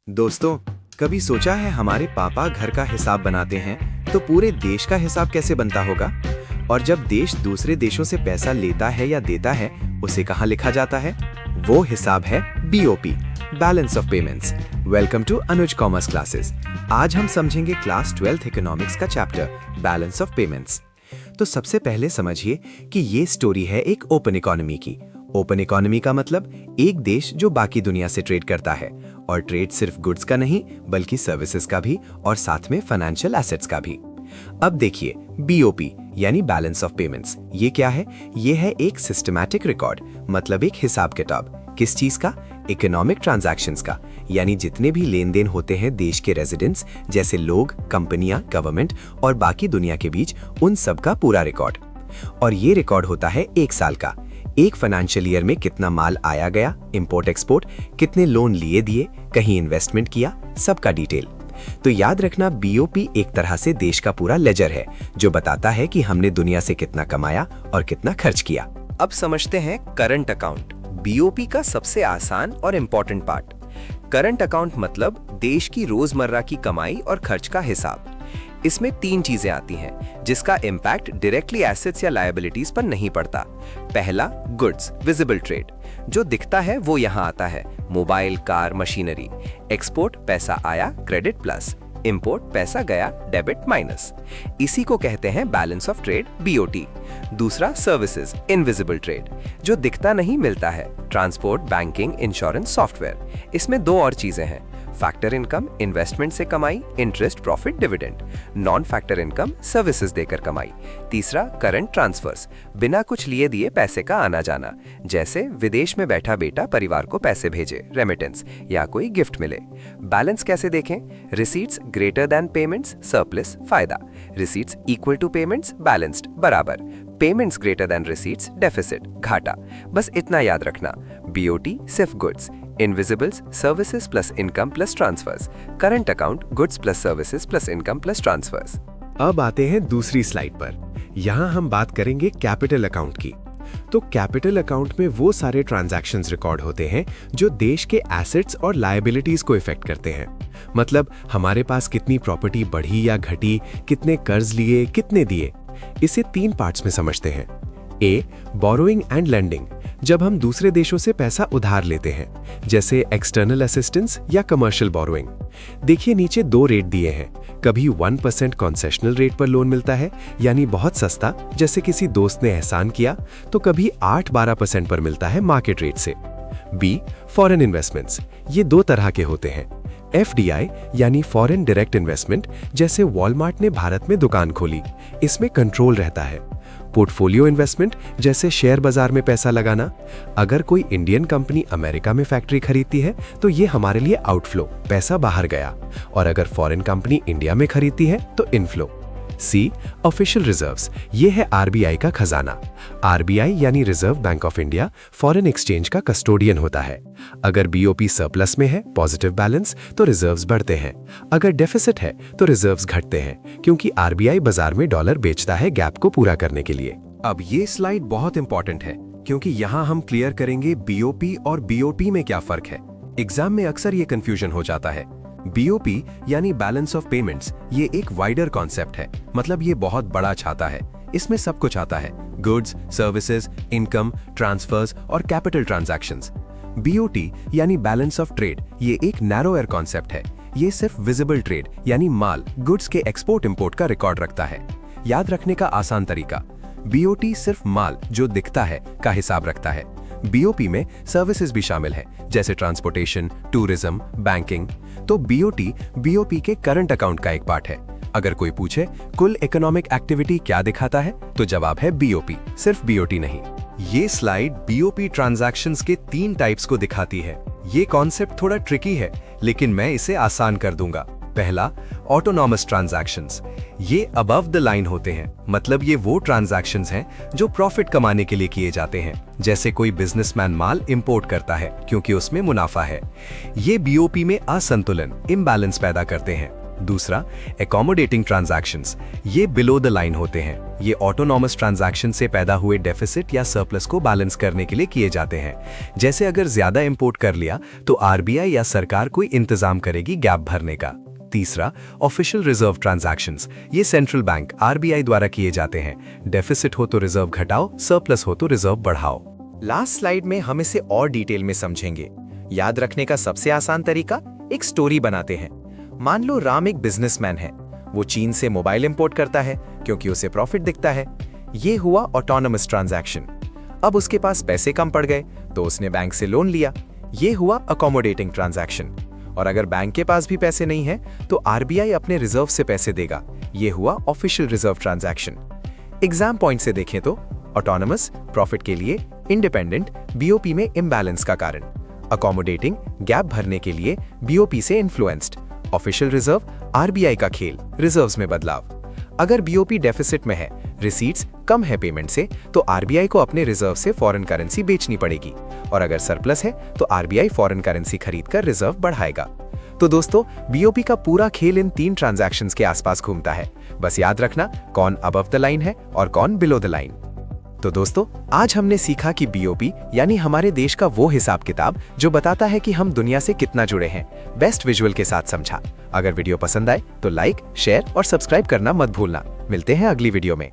दोस्तों, कभी सोचा है हमारे पापा घर का हिसाब बनाते हैं तो पूरे देश का हिसाब कैसे बनता होगा? और जब देश दूसरे देशों से पैसा लेता है या देता है, उसे कहाँ लिखा जाता है? वो हिसाब है BOP, balance of payments. Welcome to Anuj commerce classes. आज हम समझेंगे क्लास 12th इकोनॉमिक्स का चैप्टर बैलेंस ऑफ पेमेंट्स। तो सबसे पहले समझिए कि ये स्टोरी है एक ओपन इकोनॉमी की। ओपन इकोनॉमी का मतलब एक देश जो बाकी दुनिया से ट्रेड करता है, और ट्रेड सिर्फ गुड्स का नहीं बल्कि सर्विसेज का भी और साथ में फाइनेंशियल एसेट्स का भी। अब देखिए BOP यानी बैलेंस ऑफ पेमेंट्स, ये क्या है? ये है एक सिस्टमैटिक रिकॉर्ड, मतलब एक हिसाब किताब। किस चीज का? इकोनॉमिक ट्रांजैक्शंस का, यानी जितने भी लेन देन होते हैं देश के रेजिडेंट्स जैसे लोग, कंपनियां, गवर्नमेंट और बाकी दुनिया के बीच, उन सब का पूरा रिकॉर्ड। और ये रिकॉर्ड होता है एक साल का। एक फाइनेंशियल ईयर में कितना माल आया गया, इंपोर्ट एक्सपोर्ट, कितने लोन लिए दिए, कहीं इन्वेस्टमेंट किया, सबका डिटेल। तो याद रखना, BOP एक तरह से देश का पूरा लेजर है जो बताता है कि हमने दुनिया से कितना कमाया और कितना खर्च किया। अब समझते हैं करंट अकाउंट, BOP का सबसे आसान और इम्पोर्टेंट पार्ट। करंट अकाउंट मतलब देश की रोजमर्रा की कमाई और खर्च का हिसाब। इसमें तीन चीजें आती हैं जिसका इम्पैक्ट डायरेक्टली एसेट्स या लायबिलिटीज पर नहीं पड़ता। पहला, गुड्स, विजिबल ट्रेड, जो दिखता है वो यहाँ आता है, मोबाइल, कार, मशीनरी। एक्सपोर्ट, पैसा आया, क्रेडिट प्लस। इंपोर्ट, पैसा गया, डेबिट माइनस। इसी को कहते हैं बैलेंस ऑफ ट्रेड, BOT। दूसरा, सर्विसेज, इनविजिबल ट्रेड, जो दिखता नहीं मिलता है, ट्रांसपोर्ट, बैंकिंग, इंश्योरेंस, सॉफ्टवेयर। इसमें दो और चीजें हैं, फैक्टर इनकम, इन्वेस्टमेंट से कमाई, interest, profit, dividend. Non factor income, services देकर कमाई। तीसरा, करंट ट्रांसफर्स, बिना कुछ लिए दिए पैसे का आना जाना, जैसे विदेश में बैठा बेटा परिवार को पैसे भेजे, रेमिटेंस, या कोई गिफ्ट मिले। बैलेंस कैसे देखें? Receipts greater than payments, surplus, फायदा। Receipts equal to payments, balanced, बराबर। Payments greater than receipts, deficit, घाटा। बस इतना याद रखना, BOT सिर्फ goods, invisibles services plus income plus transfers, current account goods plus services plus income plus transfers. अब आते हैं दूसरी स्लाइड पर। यहाँ हम बात करेंगे कैपिटल अकाउंट की। तो कैपिटल अकाउंट में वो सारे ट्रांजैक्शंस रिकॉर्ड होते हैं जो देश के एसेट्स और लायबिलिटीज को इफेक्ट करते हैं। मतलब हमारे पास कितनी प्रॉपर्टी बढ़ी या घटी, कितने कर्ज लिए, कितने दिए। इसे तीन पार्ट्स में समझते हैं। A, बोरोइंग एंड लेंडिंग, जब हम दूसरे देशों से पैसा उधार लेते हैं, जैसे एक्सटर्नल असिस्टेंस या कमर्शियल बोरोइंग। देखिए नीचे दो रेट दिए हैं। कभी 1% कंसेशनल रेट पर लोन मिलता है, यानी बहुत सस्ता, जैसे किसी दोस्त ने एहसान किया, तो कभी 8-12% पर मिलता है मार्केट रेट से। B, फॉरेन इन्वेस्टमेंट्स, ये दो तरह के होते हैं। FDI यानी फॉरेन डायरेक्ट इन्वेस्टमेंट, जैसे वॉलमार्ट ने भारत में दुकान खोली, इसमें कंट्रोल रहता है। पोर्टफोलियो इन्वेस्टमेंट, जैसे शेयर बाजार में पैसा लगाना। अगर कोई इंडियन कंपनी अमेरिका में फैक्ट्री खरीदती है तो ये हमारे लिए आउटफ्लो, पैसा बाहर गया। और अगर फॉरेन कंपनी इंडिया में खरीदती है तो इनफ्लो। C, ऑफिशियल रिजर्व्स, ये है RBI का खजाना। RBI यानी reserve bank of India foreign exchange का कस्टोडियन होता है। अगर BOP सरप्लस में है, पॉजिटिव बैलेंस, तो रिजर्व्स बढ़ते हैं। अगर डेफिसिट है तो रिजर्व्स घटते हैं, क्योंकि RBI बाजार में डॉलर बेचता है गैप को पूरा करने के लिए। अब ये स्लाइड बहुत इंपॉर्टेंट है, क्योंकि यहाँ हम क्लियर करेंगे BOP और BOT में क्या फर्क है। एग्जाम में अक्सर ये कंफ्यूजन हो जाता है। BOP यानी बैलेंस ऑफ पेमेंट्स, ये एक वाइडर कॉन्सेप्ट है, मतलब ये बहुत बड़ा छाता है। इसमें सब कुछ आता है, गुड्स, सर्विसेज, इनकम, ट्रांसफर्स और कैपिटल ट्रांजैक्शंस। BOT यानी बैलेंस ऑफ ट्रेड, ये एक नैरोयर कॉन्सेप्ट है। ये सिर्फ विजिबल ट्रेड यानी माल, गुड्स के एक्सपोर्ट इंपोर्ट का रिकॉर्ड रखता है। याद रखने का आसान तरीका, BOT सिर्फ माल जो दिखता है का हिसाब रखता है। BOP में सर्विसेज भी शामिल है, जैसे ट्रांसपोर्टेशन, टूरिज्म, बैंकिंग। तो BOP के करंट अकाउंट का एक पार्ट है। अगर कोई पूछे कुल इकोनॉमिक एक्टिविटी क्या दिखाता है, तो जवाब है BOP, सिर्फ BOT नहीं। ये स्लाइड BOP ट्रांजैक्शंस के 3 टाइप्स को दिखाती है। ये कॉन्सेप्ट थोड़ा ट्रिकी है, लेकिन मैं इसे आसान कर दूंगा। पहला, ऑटोनॉमस ट्रांजैक्शंस, ये अबव द लाइन होते हैं, मतलब ये वो ट्रांजैक्शंस हैं जो प्रॉफिट कमाने के लिए किए जाते हैं। जैसे कोई बिजनेसमैन माल इंपोर्ट करता है क्योंकि उसमें मुनाफा है। ये BOP में असंतुलन, इम्बैलेंस पैदा करते हैं। दूसरा, एकोमोडेटिंग ट्रांजैक्शंस। ये बिलो द लाइन होते हैं। ये ऑटोनॉमस ट्रांजैक्शन से पैदा हुए डेफिसिट या सरप्लस को बैलेंस करने के लिए किए जाते हैं। जैसे अगर ज्यादा इंपोर्ट कर लिया तो आरबीआई या सरकार कोई इंतजाम करेगी गैप भरने का। तीसरा, ऑफिशियल रिजर्व ट्रांजैक्शंस। ये सेंट्रल बैंक आरबीआई द्वारा किए जाते हैं। डेफिसिट हो तो रिजर्व घटाओ, सरप्लस हो तो रिजर्व बढ़ाओ। लास्ट स्लाइड में हम इसे और डिटेल में समझेंगे। याद रखने का सबसे आसान तरीका, एक स्टोरी बनाते हैं। मान लो राम एक बिजनेसमैन है। वो चीन से मोबाइल इंपोर्ट करता है क्योंकि उसे प्रॉफिट दिखता है। ये हुआ ऑटोनोमस ट्रांजैक्शन। अब उसके पास पैसे कम पड़ गए तो उसने बैंक से लोन लिया। ये हुआ अकोमोडेटिंग ट्रांजैक्शन। और अगर बैंक के पास भी पैसे नहीं है तो आरबीआई अपने रिजर्व से पैसे देगा। ये हुआ official reserve transaction. Exam point से देखें तो ऑटोनोमस प्रॉफिट के लिए, इंडिपेंडेंट बीओपी में इम्बैलेंस का कारण, अकोमोडेटिंग गैप भरने के लिए बीओपी से इन्फ्लुएंस्ड, ऑफिशियल रिजर्व आरबीआई का खेल, रिजर्व्स में बदलाव। अगर बीओपी डेफिसिट में है, रिसीट्स कम है पेमेंट से, तो आरबीआई को अपने रिजर्व से फॉरेन करेंसी बेचनी पड़ेगी। और अगर सरप्लस है तो आरबीआई फॉरेन करेंसी खरीदकर रिजर्व बढ़ाएगा। तो दोस्तों, बीओपी का पूरा खेल इन 3 ट्रांजैक्शंस के आसपास घूमता है। बस याद रखना कौन अबव द लाइन है और कौन बिलो द लाइन। तो दोस्तों, आज हमने सीखा कि बीओपी यानी हमारे देश का वो हिसाब किताब जो बताता है कि हम दुनिया से कितना जुड़े हैं, बेस्ट विजुअल के साथ समझा। अगर वीडियो पसंद आए तो लाइक, शेयर और सब्सक्राइब करना मत भूलना। मिलते हैं अगली वीडियो में।